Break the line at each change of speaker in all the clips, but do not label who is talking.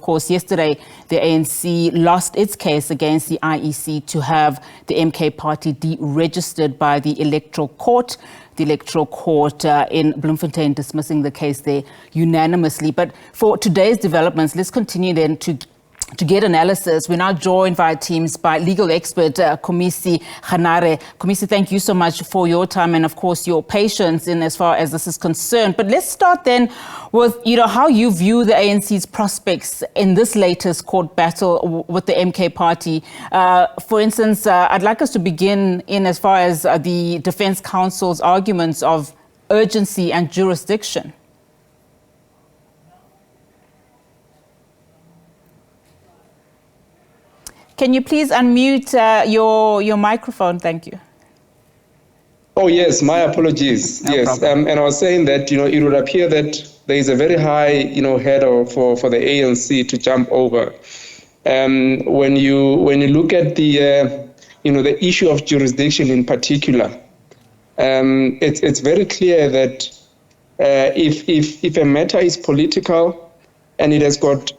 course, yesterday, the ANC lost its case against the IEC to have the MK party deregistered by the Electoral Court. The Electoral Court in Bloemfontein dismissing the case there unanimously. But for today's developments, let's continue then to get analysis. We're now joined via Teams by legal expert Khumisi Kganare. Khumisi, thank you so much for your time and, of course, your patience in as far as this is concerned. But let's start then with, how you view the ANC's prospects in this latest court battle with the MK party. For instance, I'd like us to begin in as far as the Defence Counsel's arguments of urgency and jurisdiction. Can you please unmute your microphone? Thank you.
Oh, yes, my apologies.
No
yes,
problem.
and I was saying that, it would appear that there is a very high, hurdle for the ANC to jump over. When you look at the, the issue of jurisdiction in particular, it's very clear that if a matter is political and it has got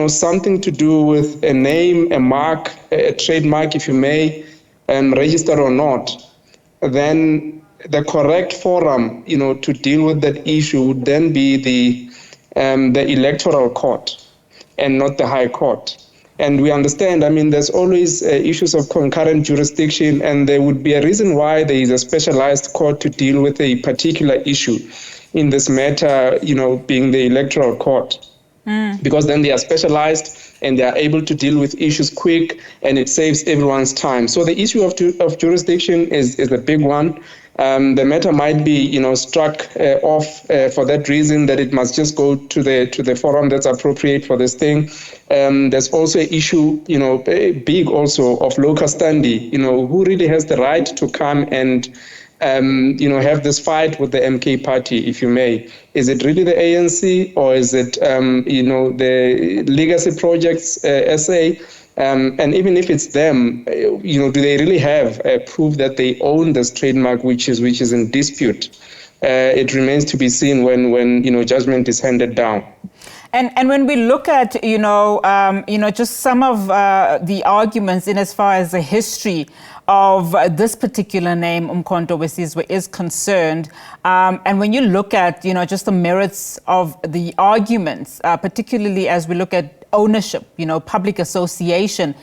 something to do with a name, a mark, a trademark, if you may, registered or not, then the correct forum, to deal with that issue would then be the Electoral Court and not the High Court. And we understand, there's always issues of concurrent jurisdiction, and there would be a reason why there is a specialized court to deal with a particular issue. In this matter, being the Electoral Court. Because then they are specialized and they are able to deal with issues quick, and it saves everyone's time. So the issue of jurisdiction is a big one. The matter might be struck off for that reason, that it must just go to the forum that's appropriate for this thing. There's also an issue big also of locus standi. Who really has the right to come and have this fight with the MK party, if you may. Is it really the ANC, or is it, the Legacy Projects SA? And even if it's them, do they really have proof that they own this trademark, which is in dispute? It remains to be seen when judgment is handed down.
And when we look at, just some of the arguments in as far as the history of this particular name, uMkhonto Sizwe, is concerned, and when you look at, just the merits of the arguments, particularly as we look at ownership, public association,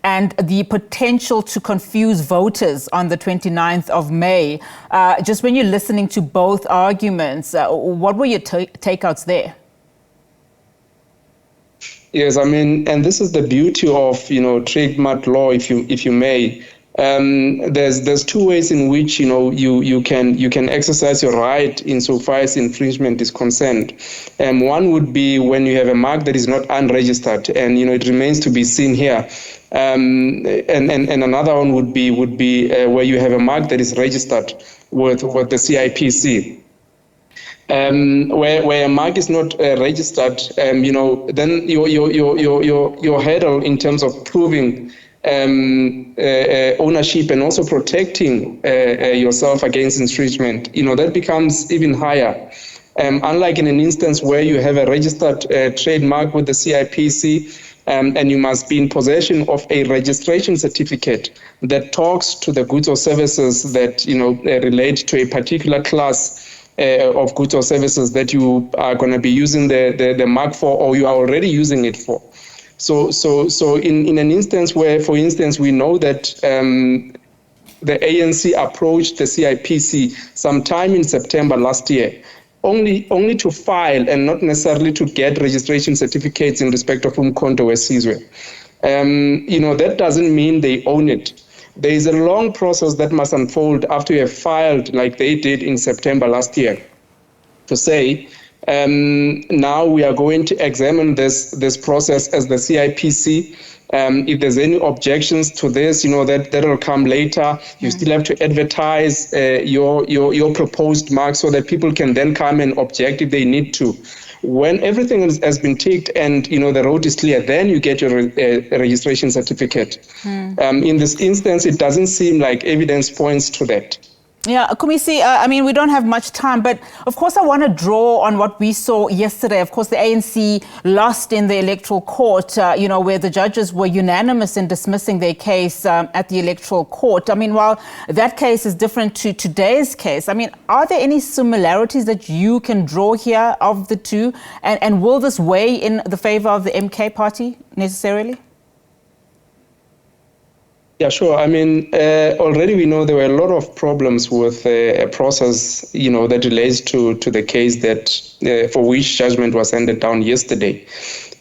and the potential to confuse voters on the 29th of May, just when you're listening to both arguments, what were your takeouts there?
Yes, and this is the beauty of trademark law, if you may. There's two ways in which you can exercise your right insofar as infringement is concerned. One would be when you have a mark that is not unregistered, and it remains to be seen here. And another one would be where you have a mark that is registered with the CIPC. Where a mark is not registered, then your hurdle in terms of proving ownership and also protecting yourself against infringement, that becomes even higher. Unlike in an instance where you have a registered trademark with the CIPC, and you must be in possession of a registration certificate that talks to the goods or services that relate to a particular class of goods or services that you are going to be using the mark for, or you are already using it for. So in an instance where, for instance, we know that the ANC approached the CIPC sometime in September last year, only to file and not necessarily to get registration certificates in respect of uMkhonto Sizwe. That doesn't mean they own it. There is a long process that must unfold after you have filed, like they did in September last year, to say, now we are going to examine this process as the CIPC. If there's any objections to this, that will come later. You still have to advertise your proposed mark so that people can then come and object if they need to. When everything has been ticked and the road is clear, then you get your registration certificate. In this instance, it doesn't seem like evidence points to that.
Yeah, Khumisi, I mean, we don't have much time, but of course I want to draw on what we saw yesterday. Of course, the ANC lost in the electoral court, where the judges were unanimous in dismissing their case at the electoral court. I mean, while that case is different to today's case, I mean, are there any similarities that you can draw here of the two? And will this weigh in the favor of the MK party necessarily?
Yeah, sure. I mean, already we know there were a lot of problems with a process, that relates to the case that for which judgment was handed down yesterday.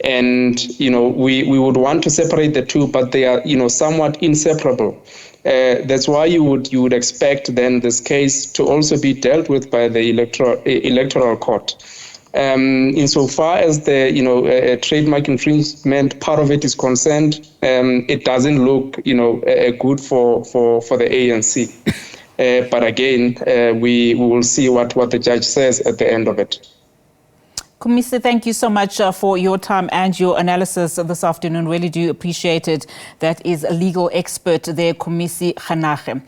And, we would want to separate the two, but they are, somewhat inseparable. That's why you would expect then this case to also be dealt with by the electoral court. Insofar as the trademark infringement part of it is concerned, it doesn't look good for the ANC. But again, we will see what the judge says at the end of it.
Khumisi, thank you so much for your time and your analysis this afternoon. Really do appreciate it. That is a legal expert there, Khumisi Kganare.